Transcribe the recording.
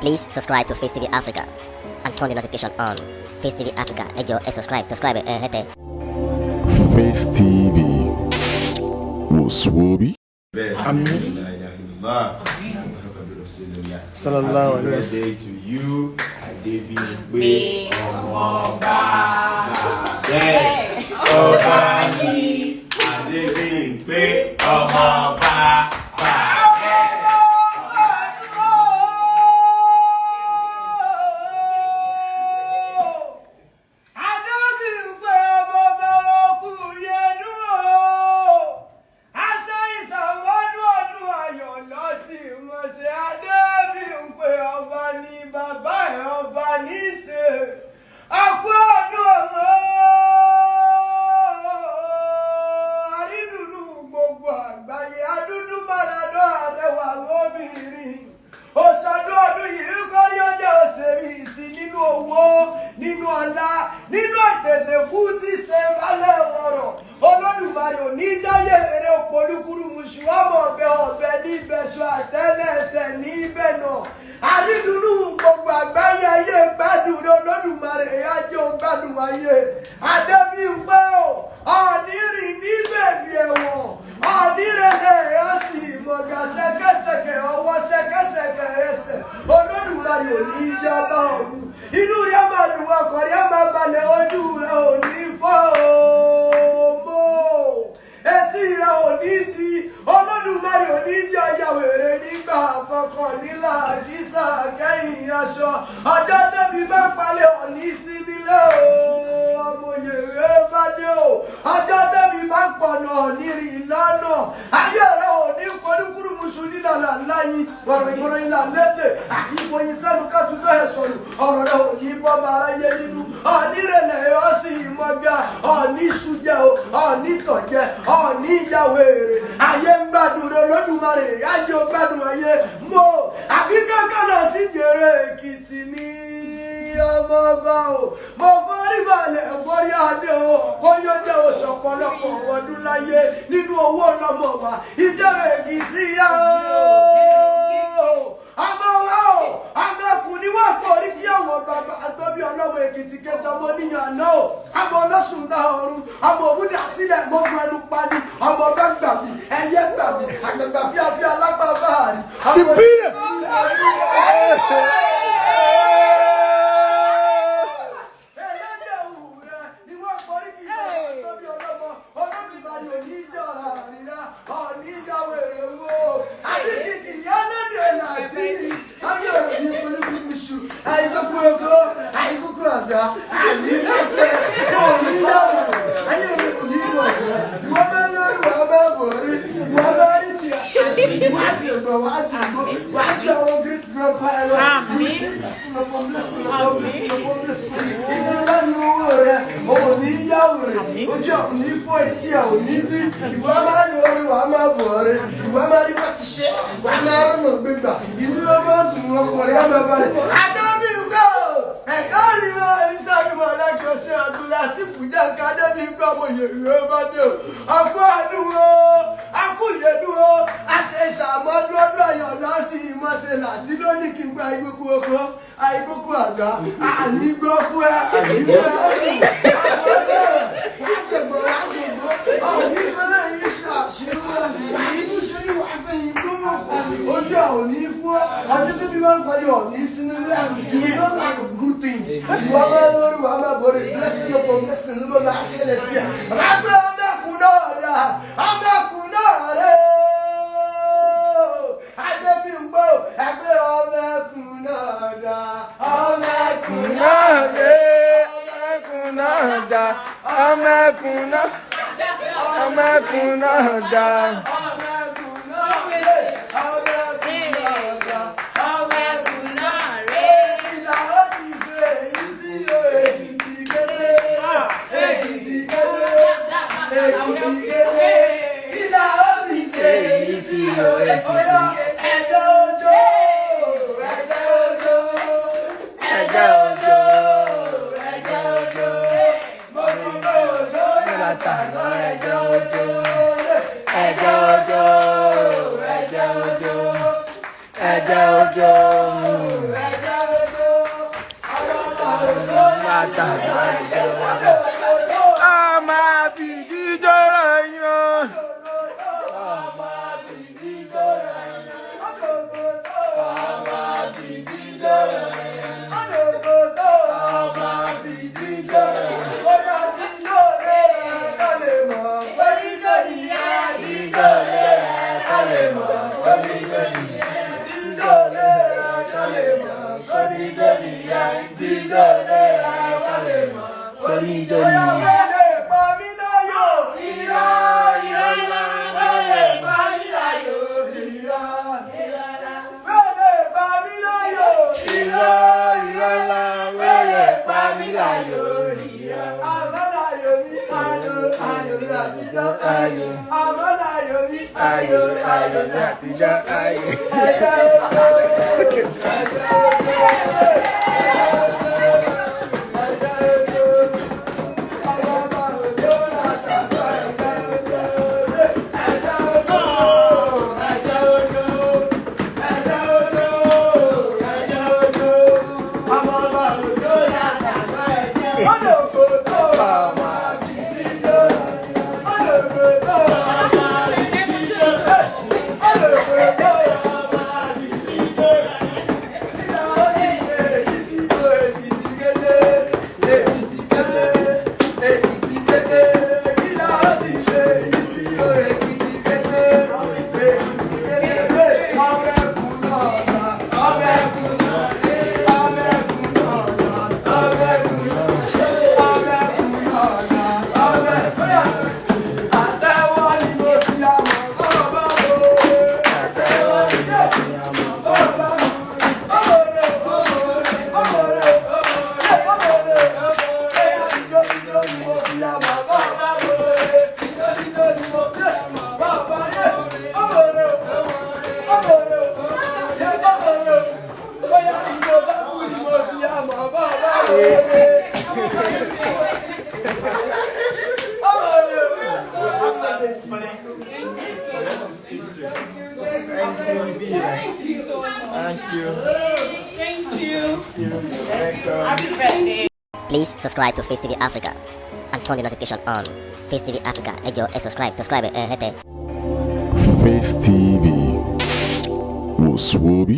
Please subscribe to Face TV Africa and turn the notification on. Face TV Africa, ẹ jọ̀ọ́ ẹ subscribe, hete. Face TV Muswobi. Amin. Sallallahu alaihi wasallam. Birthday to you, Adebimpe Ọmọba. Ọbani Adebimpe Ọmọba. Nínú ọlá, nínú ìtẹ̀tẹ̀ kú tí ṣe balẹ̀ ọ̀rọ̀, Olódùmarè ò ní jáyé eré òpolúkúrú mùsùlùmọ̀ ọ̀bẹ ní ìbẹ̀sù àtẹ́lẹsẹ̀ ní ibẹ̀ náà. Àrídùnnú gbogbo àgbáyé ayé gbádùn ní Olódùmarè ajé gbádùn ayé. Adébímpé ọ̀nìrìn ní bèbí ẹ̀wọ̀n, ọ̀nìrẹ̀lẹ̀ ọ̀sì ìmọ̀gà ṣẹ̀kẹ̀ṣẹ̀kẹ̀ ọwọ́ ṣẹ̀kẹ̀ṣẹ̀kẹ̀ ẹsẹ̀. Olódùmarè ò ní yábá ọ̀run. Inú rẹ̀ máa dùn ọkọ̀ rẹ̀ máa balẹ̀ ojú rẹ̀ ò ní fọ́ mọ́. Etí rẹ̀ ò ní di Olódùmarè ò ní jẹ́ ayàwèrè nígbà àkọ́kọ́ nílà àdísà kẹ́yìn aṣọ. Ọjọ́ tóbi bá palẹ̀ òní sí nílé o, ọmọ yèrè bá dé o. Ọjọ́ tóbi bá pọ̀nà nírì lọ́nà. Ayé rẹ̀ ò ní kọlùkùrù musu nílànà láyìn. Ọ̀rọ̀ ìgbọ̀nà ìlà lẹ́tẹ̀ àti ìfòyín sẹ́nu ká tún bẹ́ẹ̀ sọ̀rọ̀. Ọ̀rọ̀ rẹ̀ ò ní bọ́ máa ráyé nínú. Ọ̀nìrẹ̀lẹ̀ ó sì mọ́gà, ọ̀ní ṣújẹ́ o, ọ̀ní tọ̀jẹ́, ọ̀ní ìyàwó èrè. Ayé ń gbádùn Olódùmarè, ayé ò gbádùn ayé. Mo àbí kankan lọ sí Jèrè Èkìtì ní ọmọ ọba o. Mo forí balẹ̀ forí adé o, forí ó jẹ́ oṣù ọ̀pọ̀lọpọ̀ ọdún láyé nínú owó lọ́mọ wa. Ìjẹ̀rè Èkìtì yá o. Ọmọ wa o, ọmọkùnrin wà torí kí àwọn bàbá àtọ́bí ọlọ́mọ Èkìtì kẹta ọmọ níyàn náà o. Ọmọ ọlọ́sùn dá ọrùn, ọmọ òwúdà sílẹ̀ mọ́gun ẹnu pani, ọmọ ọba gbà mí, ẹyẹ gbà mí, àgbàgbà fíafíà lágbà báàrí. Ìbílẹ̀. Ẹlẹ́dẹ̀ òwúrẹ́ ni wọ́n kọrí kí ìjọba àtọ́bí ọlọ́mọ Olódùmarè òní ìjọ àríyá, òní ìyàwó èrè wo. Àbíkìkì ìyá lẹ́dẹ̀ láti ní ayé ọ̀rọ̀ ní polúkúrú musu. Àìkókó ego, àìkókó àjà, àìkókó òní ìyàwó. Ayé òní òní ìlú ọ̀jọ́. Ìwọ́n bá lórí wàá bá bòrí, ìwọ́n bá rí ti àṣẹ, wàá ti ẹ̀gbọ́, wàá ti gbó, wàá ti àwọn Grace Grandpa ẹ̀rọ. Blessing upon blessing upon blessing upon blessing. Ìjọba ní owó rẹ̀, òní ìyàwó rẹ̀, ojú òní fọ́ etí ẹ̀ òní dí. Ìwà máa ń lórí wàá máa bọ̀ rẹ̀, ìwà máa rí bá ti ṣe, ìwà máa rún mọ̀ gbégbà, ìlú ọmọ ọ̀tún ọkùnrin ọmọ balẹ̀. Adébímpé ẹ̀ka rí wọn ẹ̀rísà ìmọ̀ ọ̀làjọ sí àdúrà tí fùjá ká Adébímpé ọmọ yèrè bá dé o. Ọkọ àdúró, akúyèdúró, àṣẹṣà àmọ́dún ọdún ayọ̀ náà sí ìmọ̀ṣẹ́ láti lónìí kí n gba ìgbókù oko, àìgbókù àgbà, ànígbókù ẹ̀, ànígbó ọ̀sìn, àgbọ̀dọ̀, àtẹ̀gbọ̀ àjògbó, ọ̀nígbọ́lẹ̀ yìí ṣàṣírò, àìmúṣe ìwà àfẹ́yìn gbọ́mọ̀, ojú àwọn ní fún ọjọ́ tó bí máa ń parí ọ̀ní sínú ilé, you will not lack of good things. Ìwà máa ń lórí wà máa borí, blessing upon blessing ló máa ṣẹlẹ̀ sí ẹ̀. Rágbé ọmọkùn náà rà, ọmọkùn náà rẹ̀ Adébímpé ẹgbẹ́ ọmọkùn náà dá, ọmọkùn náà rẹ̀, Ọmọkùn náà dá, ọmọkùn náà dá. ọmọkùn náà dé, ọmọkùn náà dá, ọmọkùn náà rẹ̀. Ìlà ó ti ṣe èyí sí Èkìtì kété, Èkìtì kété, Èkìtì kété. Ìlà ó ti ṣe èyí sí Èkìtì. Ẹ̀jẹ̀ òjò, ẹ̀jẹ̀ òjò, ẹ̀jẹ̀ òjò, ẹ̀jẹ̀ òjò. Mo ní pé òjò yàtọ̀ ẹ̀jẹ̀ òjò, ẹ̀jẹ̀ òjò. àtàgbà ẹjọ́ ọmọ àbìdí jọra yan. ọmọ àbìdí jọra yan. ọmọ àbìdí jọra yan. ọmọ àbìdí jọra yan. ọmọ tí lóore rẹ̀ kálẹ̀ mọ́ oníjọ́ni àdìjọ́lẹ̀ kálẹ̀ mọ́ oníjọ́ni àdìjọ́lẹ̀ kálẹ̀ mọ́ oníjọ́ni àdìjọ́lẹ̀ kálẹ̀ mọ́ oníjọ́ni. Wẹ́lẹ̀ pa mí láyọ̀ ìrà ìrànlá wẹ́lẹ̀ pa mí láyọ̀ ìrà wẹ́lẹ̀ pa mí láyọ̀ ìrà ìrànlá wẹ́lẹ̀ pa mí láyọ̀ ìrà. Àmàlàyọ̀ mi ayọ̀ ayọ̀ àtijọ́ ayọ̀. Àmàlàyọ̀ mi ayọ̀ ayọ̀ àtijọ́ ayọ̀. Ẹ̀ka ẹ̀ka Please subscribe to Face TV Africa and turn the notification on. Face TV Africa, ẹ jọ̀ọ́ ẹ subscribe hete. Face TV was Swoby.